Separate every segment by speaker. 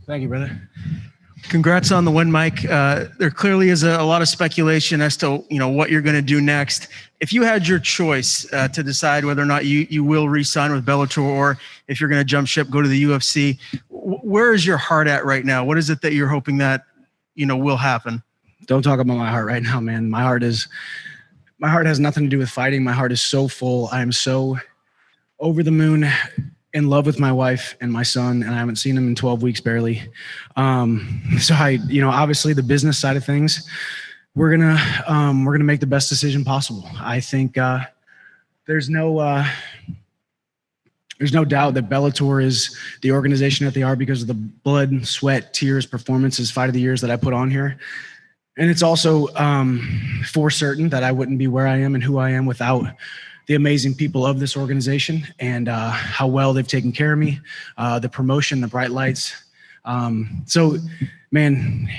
Speaker 1: Thank you, brother.
Speaker 2: Congrats on the win, Mike. There clearly is a lot of speculation as to what you're going to do next. If you had your choice to decide whether or not you will re-sign with Bellator or if you're going to jump ship, go to the UFC, where is your heart at right now? What is it that you're hoping that will happen?
Speaker 1: Don't talk about my heart right now, man. My heart has nothing to do with fighting. My heart is so full. I am so over the moon in love with my wife and my son, and I haven't seen him in 12 weeks barely. So obviously the business side of things, we're gonna make the best decision possible. I think there's no doubt that Bellator is the organization that they are because of the blood, sweat, tears, performances, fight of the years that I put on here. And it's also for certain that I wouldn't be where I am and who I am without the amazing people of this organization and how well they've taken care of me, the promotion, the bright lights. So, man,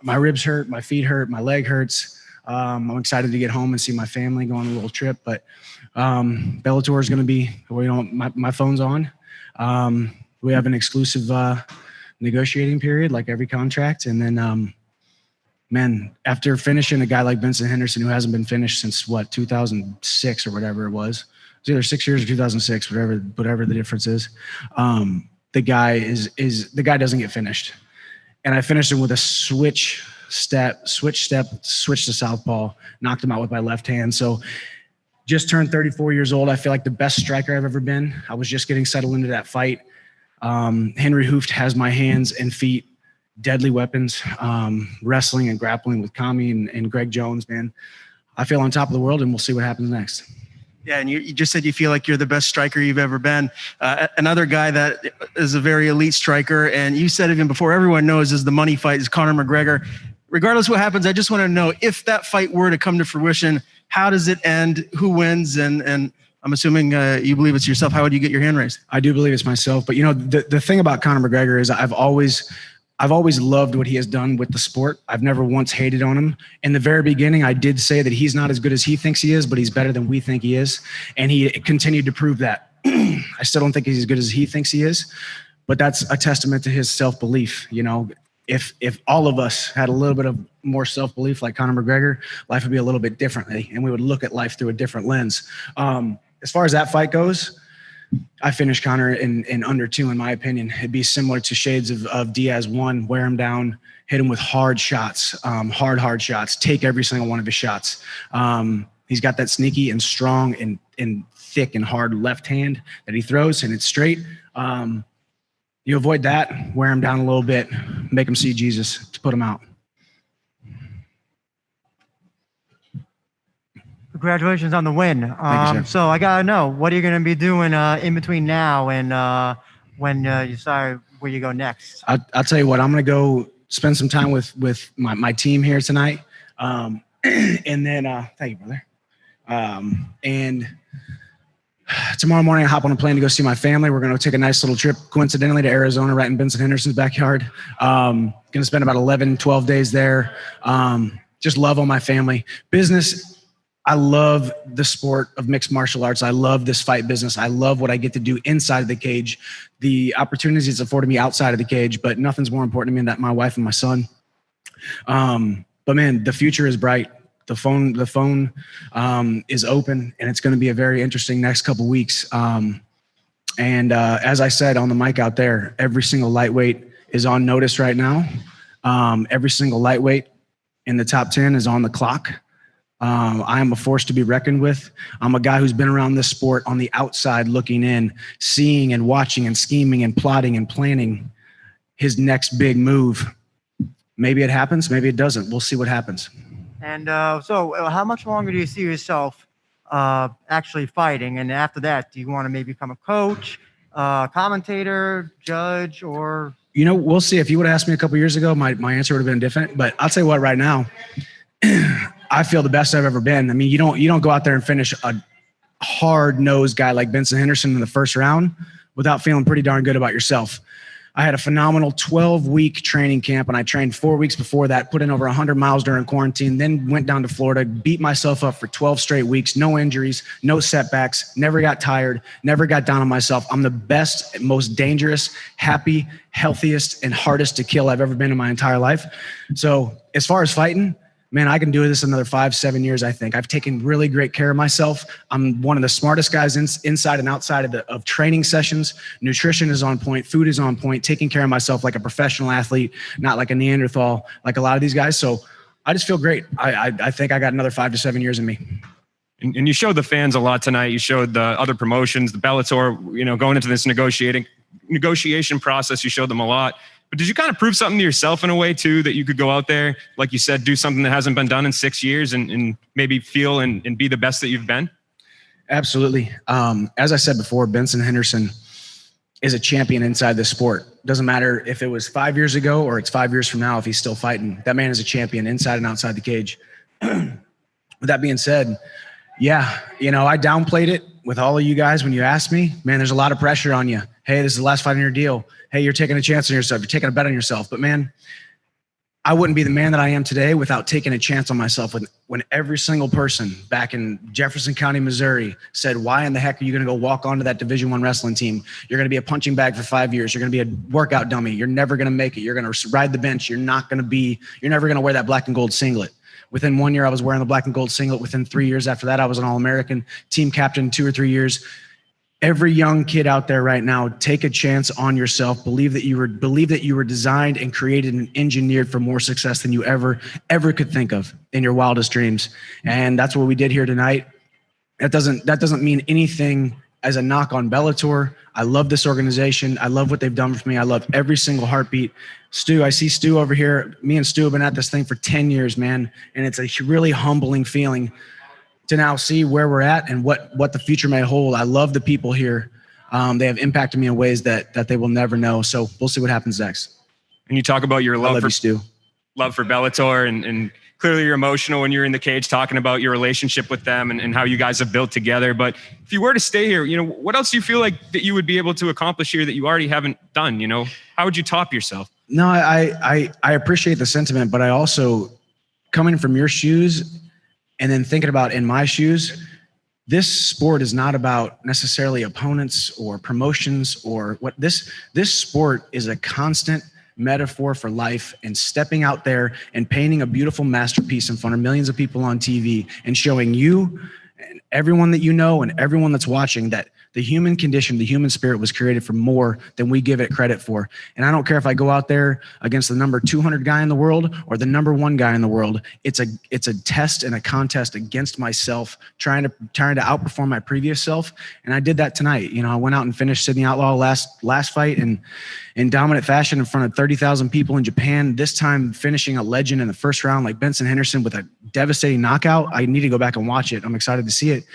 Speaker 1: my ribs hurt, my feet hurt, my leg hurts. I'm excited to get home and see my family, go on a little trip. But Bellator is going to be, my phone's on. We have an exclusive negotiating period, like every contract. And then, man, after finishing a guy like Benson Henderson, who hasn't been finished since 2006 or whatever it was either 6 years or 2006, whatever the difference is. The guy doesn't get finished. And I finished him with a switch to southpaw, knocked him out with my left hand. So just turned 34 years old. I feel like the best striker I've ever been. I was just getting settled into that fight. Henry Hooft has my hands and feet, deadly weapons, wrestling and grappling with Kami and Greg Jones, man. I feel on top of the world, and we'll see what happens next.
Speaker 2: Yeah, and you just said you feel like you're the best striker you've ever been. Another guy that is a very elite striker, and you said even before everyone knows, is the money fight, is Conor McGregor. Regardless of what happens, I just want to know, if that fight were to come to fruition, how does it end? Who wins? And I'm assuming you believe it's yourself. How would you get your hand raised?
Speaker 1: I do believe it's myself. But, the thing about Conor McGregor is I've always loved what he has done with the sport. I've never once hated on him. In the very beginning, I did say that he's not as good as he thinks he is, but he's better than we think he is. And he continued to prove that. I still don't think he's as good as he thinks he is, but that's a testament to his self-belief. If all of us had a little bit of more self-belief like Conor McGregor, life would be a little bit differently, and we would look at life through a different lens. As far as that fight goes, I finished Conor in under 2, in my opinion. It'd be similar to shades of Diaz 1, wear him down, hit him with hard shots, hard shots, take every single one of his shots. He's got that sneaky and strong and thick and hard left hand that he throws, and it's straight. You avoid that, wear him down a little bit, make him see Jesus to put him out.
Speaker 3: Congratulations on the win.
Speaker 1: Thank you, sir.
Speaker 3: So I got to know, what are you going to be doing in between now and when you decide where you go next?
Speaker 1: I'll tell you what, I'm going to go spend some time with my team here tonight. And then, thank you, brother. And tomorrow morning, I hop on a plane to go see my family. We're going to take a nice little trip, coincidentally, to Arizona, right in Benson Henderson's backyard. Going to spend about 11, 12 days there. Just love on my family. Business, I love the sport of mixed martial arts. I love this fight business. I love what I get to do inside of the cage, the opportunities it's afforded me outside of the cage, but nothing's more important to me than my wife and my son. But man, the future is bright. The phone is open, and it's going to be a very interesting next couple weeks. And as I said on the mic out there, every single lightweight is on notice right now. Every single lightweight in the top 10 is on the clock. I am a force to be reckoned with. I'm a guy who's been around this sport on the outside looking in, seeing and watching and scheming and plotting and planning his next big move. Maybe it happens, maybe it doesn't. We'll see what happens.
Speaker 3: And so how much longer do you see yourself actually fighting? And after that, do you want to maybe become a coach, commentator, judge, or?
Speaker 1: We'll see. If you would have asked me a couple years ago, my answer would have been different. But I'll tell you what, right now, I feel the best I've ever been. I mean, you don't go out there and finish a hard-nosed guy like Benson Henderson in the first round without feeling pretty darn good about yourself. I had a phenomenal 12-week training camp, and I trained 4 weeks before that, put in over 100 miles during quarantine, then went down to Florida, beat myself up for 12 straight weeks, no injuries, no setbacks, never got tired, never got down on myself. I'm the best, most dangerous, happy, healthiest, and hardest to kill I've ever been in my entire life. So as far as fighting, man, I can do this another 5-7 years, I think. I've taken really great care of myself. I'm one of the smartest guys inside and outside of training sessions. Nutrition is on point. Food is on point. Taking care of myself like a professional athlete, not like a Neanderthal, like a lot of these guys. So I just feel great. I think I got another 5 to 7 years in me.
Speaker 4: And you showed the fans a lot tonight. You showed the other promotions, the Bellator, going into this negotiation process, you showed them a lot. But did you kind of prove something to yourself in a way too, that you could go out there, like you said, do something that hasn't been done in 6 years and maybe feel and be the best that you've been?
Speaker 1: Absolutely. As I said before, Benson Henderson is a champion inside this sport. Doesn't matter if it was 5 years ago or it's 5 years from now, if he's still fighting. That man is a champion inside and outside the cage. With that being said, yeah, I downplayed it with all of you guys when you asked me. Man, there's a lot of pressure on you. Hey, this is the last fight in your deal. Hey, you're taking a chance on yourself. You're taking a bet on yourself. But man, I wouldn't be the man that I am today without taking a chance on myself. When every single person back in Jefferson County, Missouri said, why in the heck are you going to go walk onto that Division I wrestling team? You're going to be a punching bag for 5 years. You're going to be a workout dummy. You're never going to make it. You're going to ride the bench. You're never going to wear that black and gold singlet. Within 1 year, I was wearing the black and gold singlet. Within 3 years after that, I was an All-American team captain 2 or 3 years. Every young kid out there right now, take a chance on yourself. Believe that you were designed and created and engineered for more success than you ever could think of in your wildest dreams. And that's what we did here tonight. That doesn't mean anything as a knock on Bellator. I love this organization. I love what they've done for me. I love every single heartbeat. Stu, I see Stu over here. Me and Stu have been at this thing for 10 years, man. And it's a really humbling feeling to now see where we're at and what the future may hold. I love the people here. They have impacted me in ways that they will never know. So we'll see what happens next.
Speaker 4: And you talk about your love for Bellator and clearly you're emotional when you're in the cage talking about your relationship with them and how you guys have built together. But if you were to stay here, what else do you feel like that you would be able to accomplish here that you already haven't done? How would you top yourself?
Speaker 1: No, I appreciate the sentiment, but I also, coming from your shoes and then thinking about in my shoes, this sport is not about necessarily opponents or promotions or what this sport is a constant metaphor for life and stepping out there and painting a beautiful masterpiece in front of millions of people on TV and showing you and everyone that you know and everyone that's watching that the human condition, the human spirit was created for more than we give it credit for. And I don't care if I go out there against the number 200 guy in the world or the number 1 guy in the world. It's a test and a contest against myself, trying to outperform my previous self. And I did that tonight. I went out and finished Sydney Outlaw last fight in dominant fashion in front of 30,000 people in Japan. This time finishing a legend in the first round like Benson Henderson with a devastating knockout. I need to go back and watch it. I'm excited to see it.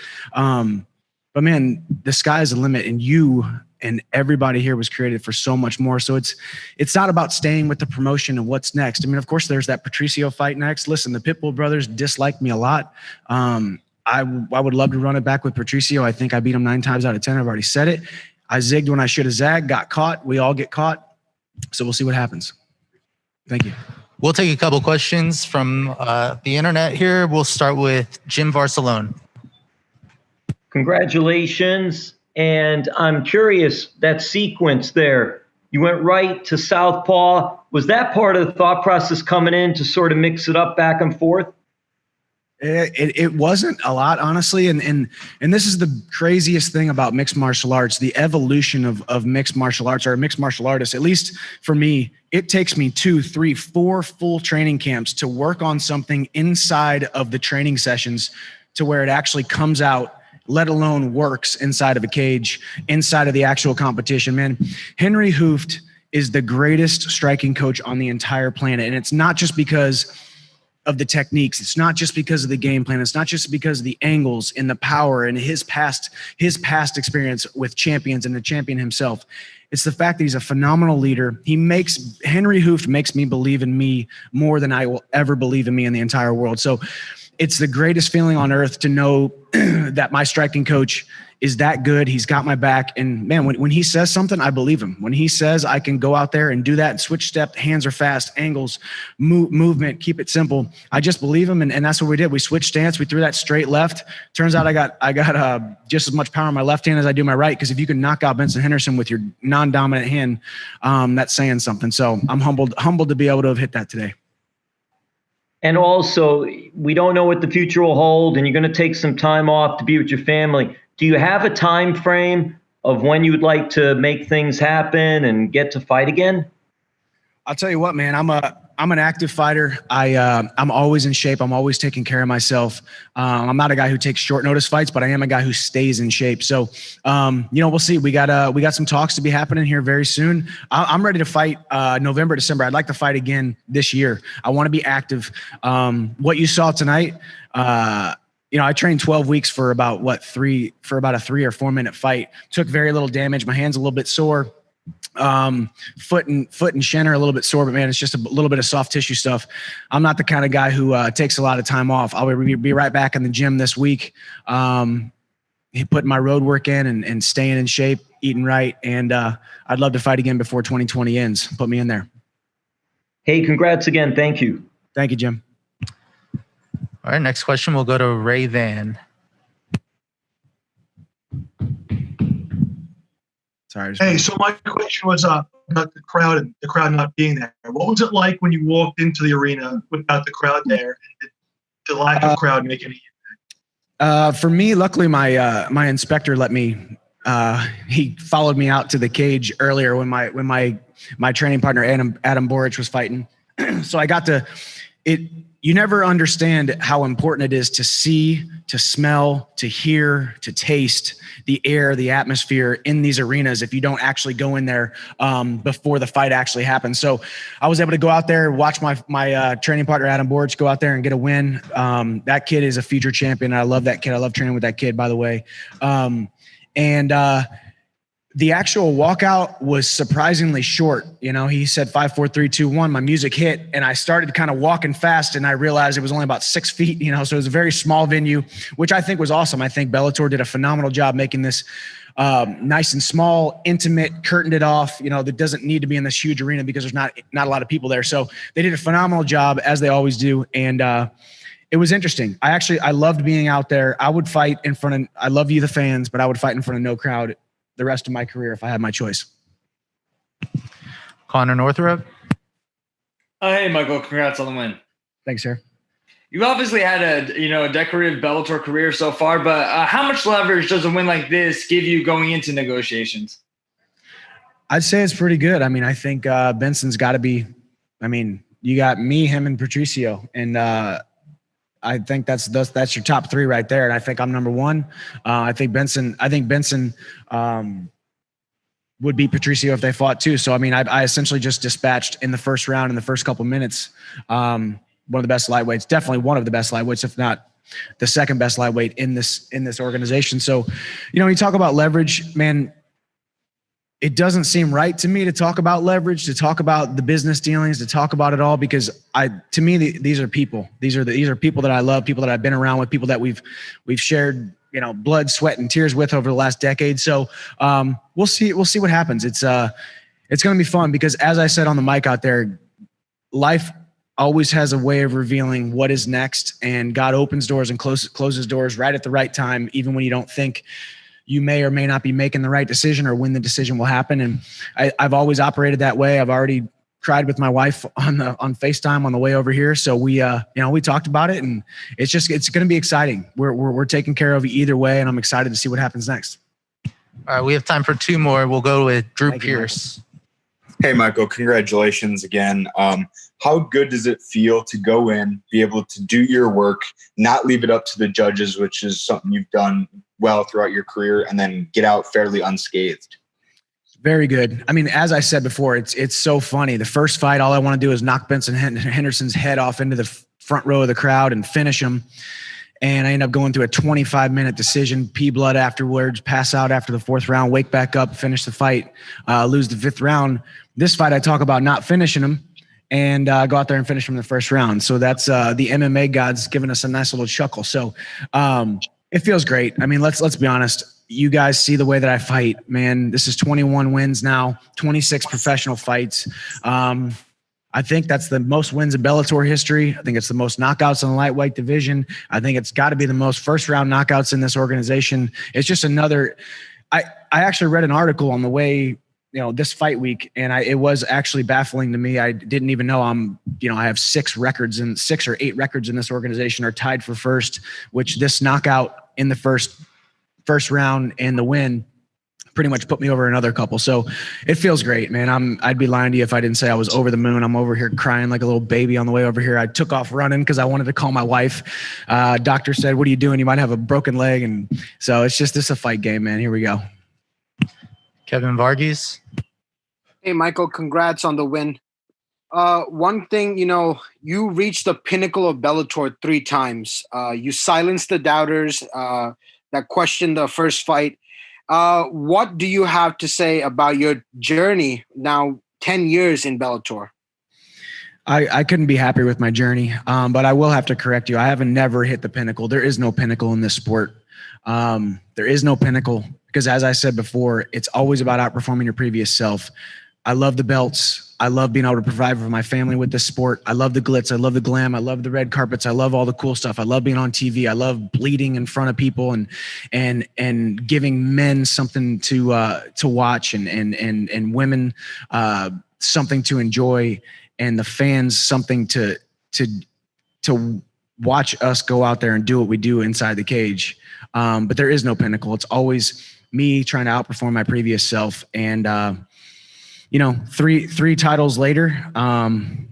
Speaker 1: But man, the sky is the limit, and you and everybody here was created for so much more. So it's not about staying with the promotion and what's next. I mean, of course, there's that Patricio fight next. Listen, the Pitbull brothers disliked me a lot. I would love to run it back with Patricio. I think I beat him 9 times out of 10. I've already said it. I zigged when I should have zagged, got caught. We all get caught. So we'll see what happens. Thank you.
Speaker 5: We'll take a couple questions from the internet here. We'll start with Jim Barcelone.
Speaker 6: Congratulations. And I'm curious, that sequence there, you went right to southpaw. Was that part of the thought process coming in to sort of mix it up back and forth?
Speaker 1: It wasn't a lot, honestly. And this is the craziest thing about mixed martial arts, the evolution of mixed martial arts or a mixed martial artist. At least for me, it takes me 2, 3, 4 full training camps to work on something inside of the training sessions to where it actually comes out, let alone works inside of a cage, inside of the actual competition. Man, Henry Hooft is the greatest striking coach on the entire planet. And it's not just because of the techniques. It's not just because of the game plan. It's not just because of the angles and the power and his past experience with champions and the champion himself. It's the fact that he's a phenomenal leader. Henry Hooft makes me believe in me more than I will ever believe in me in the entire world. So it's the greatest feeling on earth to know that my striking coach is that good. He's got my back. And man, when he says something, I believe him. When he says I can go out there and do that and switch step, hands are fast, angles, movement, keep it simple, I just believe him. And that's what we did. We switched stance. We threw that straight left. Turns out I got just as much power in my left hand as I do my right. Because if you can knock out Benson Henderson with your non-dominant hand, that's saying something. So I'm humbled to be able to have hit that today.
Speaker 6: And also, we don't know what the future will hold, and you're going to take some time off to be with your family. Do you have a time frame of when you would like to make things happen and get to fight again?
Speaker 1: I'll tell you what, man, I'm an active fighter. I'm always in shape. I'm always taking care of myself. I'm not a guy who takes short notice fights, but I am a guy who stays in shape. So, we'll see. We got some talks to be happening here very soon. I'm ready to fight November, December. I'd like to fight again this year. I want to be active. What you saw tonight, I trained 12 weeks for about a 3 or 4 minute fight. Took very little damage. My hand's a little bit sore. Foot and shin are a little bit sore, but man, it's just a little bit of soft tissue stuff. I'm not the kind of guy who takes a lot of time off. I'll be right back in the gym this week. Putting my road work in and staying in shape, eating right. And I'd love to fight again before 2020 ends. Put me in there.
Speaker 6: Hey, congrats again. Thank you.
Speaker 1: Thank you, Jim.
Speaker 5: All right, next question will go to Ray Van.
Speaker 1: Sorry.
Speaker 7: Hey, so my question was about the crowd and the crowd not being there. What was it like when you walked into the arena without the crowd there? Did the lack of crowd make any impact?
Speaker 1: For me, luckily, my inspector let me. He followed me out to the cage earlier when my training partner Adam Boric was fighting. So I got to it. You never understand how important it is to see, to smell, to hear, to taste the air, the atmosphere in these arenas if you don't actually go in there before the fight actually happens. So I was able to go out there, watch my training partner, Adam Boric, go out there and get a win. That kid is a future champion. I love that kid. I love training with that kid, by the way. The actual walkout was surprisingly short. He said 5, 4, 3, 2, 1. My music hit, and I started kind of walking fast, and I realized it was only about 6 feet. So it was a very small venue, which I think was awesome. I think Bellator did a phenomenal job making this nice and small, intimate, curtained it off. That doesn't need to be in this huge arena because there's not a lot of people there. So they did a phenomenal job, as they always do, and it was interesting. I loved being out there. I would fight in front of. I love you, the fans, but I would fight in front of no crowd the rest of my career if I had my choice.
Speaker 5: Connor Northrup.
Speaker 8: Hey, Michael, congrats on the win.
Speaker 1: Thanks, sir.
Speaker 8: You obviously had a decorative Bellator career so far, but how much leverage does a win like this give you going into negotiations?
Speaker 1: I'd say it's pretty good. I think Benson's got to be. You got me, him, and Patricio, and I think that's your top 3 right there. And I think I'm number 1. I think Benson would beat Patricio if they fought too. So, I essentially just dispatched in the first round, in the first couple minutes, one of the best lightweights, definitely one of the best lightweights, if not the second best lightweight in this organization. So, you talk about leverage, man, it doesn't seem right to me to talk about leverage, to talk about the business dealings, to talk about it all, because to me, these are people. These are people that I love, people that I've been around with, people that we've shared, blood, sweat, and tears with over the last decade. So we'll see what happens. It's going to be fun because, as I said on the mic out there, life always has a way of revealing what is next, and God opens doors and closes doors right at the right time, even when you don't think you may or may not be making the right decision or when the decision will happen. And I've always operated that way. I've already cried with my wife on FaceTime on the way over here. So we talked about it, and it's going to be exciting. We're taking care of either way, and I'm excited to see what happens next.
Speaker 5: All right, we have time for 2 more. We'll go with Drew Pierce.
Speaker 9: Hey, Michael, congratulations again. How good does it feel to go in, be able to do your work, not leave it up to the judges, which is something you've done well throughout your career, and then get out fairly unscathed?
Speaker 1: Very good. As I said before, it's so funny. The first fight, all I want to do is knock Benson Henderson's head off into the front row of the crowd and finish him. And I end up going through a 25-minute decision, pee blood afterwards, pass out after the 4th round, wake back up, finish the fight, lose the 5th round. This fight, I talk about not finishing him. and go out there and finish him in the first round. So that's the MMA gods giving us a nice little chuckle. So it feels great. I mean, let's be honest. You guys see the way that I fight, man. This is 21 wins now, 26 professional fights. I think that's the most wins in Bellator history. I think it's the most knockouts in the lightweight division. I think it's got to be the most first round knockouts in this organization. It's just another. I actually read an article on the way, this fight week, and it was actually baffling to me. I didn't even know I have 6 or 8 records in this organization are tied for first, which this knockout in the first round and the win pretty much put me over another couple. So it feels great, man. I'd be lying to you if I didn't say I was over the moon. I'm over here crying like a little baby on the way over here. I took off running because I wanted to call my wife. Doctor said, "What are you doing? You might have a broken leg." And so it's just a fight game, man. Here we go.
Speaker 5: Kevin Varghese.
Speaker 10: Hey, Michael, congrats on the win. One thing, you reached the pinnacle of Bellator 3 times. You silenced the doubters that questioned the first fight. What do you have to say about your journey now, 10 years in Bellator?
Speaker 1: I couldn't be happier with my journey, but I will have to correct you. I haven't never hit the pinnacle. There is no pinnacle in this sport. There is no pinnacle because, as I said before, it's always about outperforming your previous self. I love the belts. I love being able to provide for my family with this sport. I love the glitz. I love the glam. I love the red carpets. I love all the cool stuff. I love being on TV. I love bleeding in front of people and giving men something to watch and women something to enjoy and the fans something to watch us go out there and do what we do inside the cage. But there is no pinnacle. It's always me trying to outperform my previous self. And, three titles later, I'm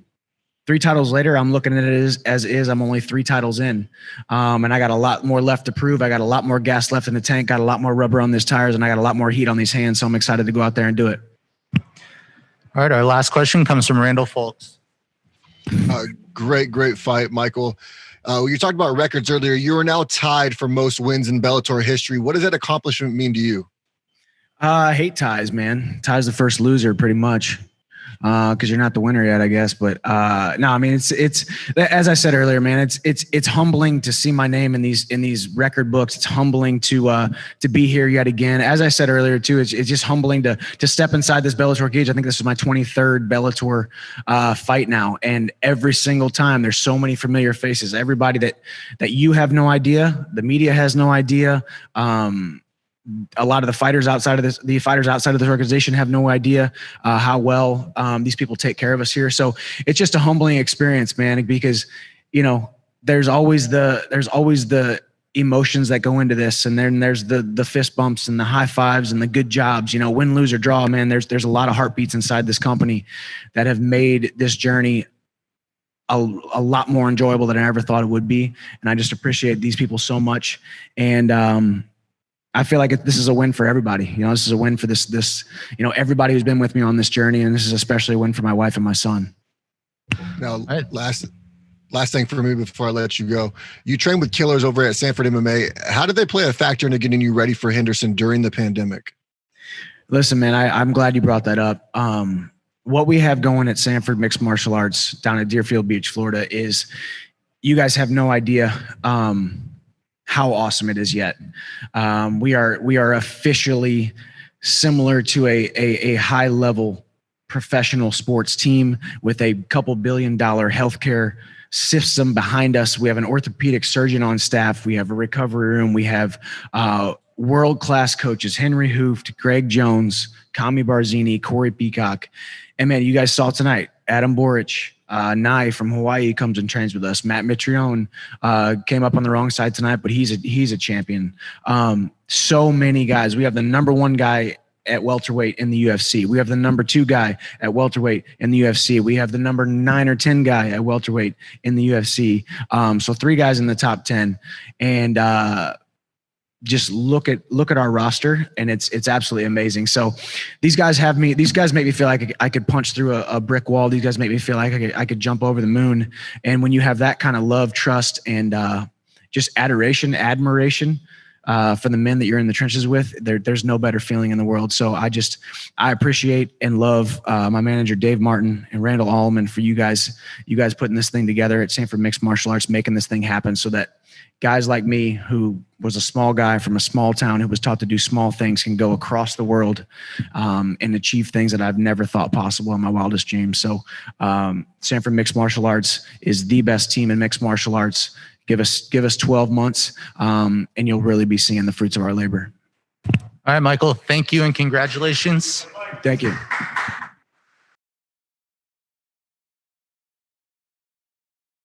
Speaker 1: looking at it as is. I'm only 3 titles in. And I got a lot more left to prove. I got a lot more gas left in the tank, got a lot more rubber on these tires, and I got a lot more heat on these hands. So I'm excited to go out there and do it.
Speaker 5: All right. Our last question comes from Randall Foltz.
Speaker 11: Great fight, Michael. You talked about records earlier. You are now tied for most wins in Bellator history. What does that accomplishment mean to you?
Speaker 1: I hate ties, man. Ties the first loser pretty much. Because you're not the winner yet, I guess. But no, I mean it's as I said earlier, man. It's humbling to see my name in these record books. It's humbling to be here yet again. As I said earlier too, it's just humbling to step inside this Bellator cage. I think this is my 23rd Bellator fight now, and every single time there's so many familiar faces. Everybody that you have no idea, the media has no idea. A lot of the fighters outside of this organization have no idea how well these people take care of us here. So it's just a humbling experience, man, because there's always the emotions that go into this, and then there's the fist bumps and the high fives and the good jobs. Win, lose, or draw, man. There's a lot of heartbeats inside this company that have made this journey a lot more enjoyable than I ever thought it would be, and I just appreciate these people so much. And I feel like this is a win for everybody. This is a win for this, everybody who's been with me on this journey. And this is especially a win for my wife and my son.
Speaker 11: Now, last thing for me before I let you go. You trained with killers over at Sanford MMA. How did they play a factor into getting you ready for Henderson during the pandemic?
Speaker 1: Listen, man, I'm glad you brought that up. What we have going at Sanford Mixed Martial Arts down at Deerfield Beach, Florida is you guys have no idea how awesome it is yet. We are officially similar to a high level professional sports team with a couple $1 billion healthcare system behind us. We have an orthopedic surgeon on staff. We have a recovery room. We have world-class coaches, Henry Hooft, Greg Jones, Kami Barzini, Corey Peacock. And man, you guys saw tonight, Adam Boric, Nye from Hawaii comes and trains with us. Matt Mitrione came up on the wrong side tonight, but he's a champion. So many guys. We have the number 1 guy at welterweight in the UFC. We have the number 2 guy at welterweight in the UFC. We have the number 9 or 10 guy at welterweight in the UFC. So 3 guys in the top 10. And just look at our roster, and it's absolutely amazing. So these guys make me feel like I could punch through a brick wall. These guys make me feel like I could jump over the moon. And when you have that kind of love, trust, and just admiration, for the men that you're in the trenches with, there's no better feeling in the world. So I appreciate and love my manager, Dave Martin, and Randall Allman for you guys putting this thing together at Sanford Mixed Martial Arts, making this thing happen so that guys like me, who was a small guy from a small town who was taught to do small things, can go across the world and achieve things that I've never thought possible in my wildest dreams. So Sanford Mixed Martial Arts is the best team in mixed martial arts. Give us 12 months, and you'll really be seeing the fruits of our labor.
Speaker 5: All right, Michael, thank you and congratulations.
Speaker 1: Thank you.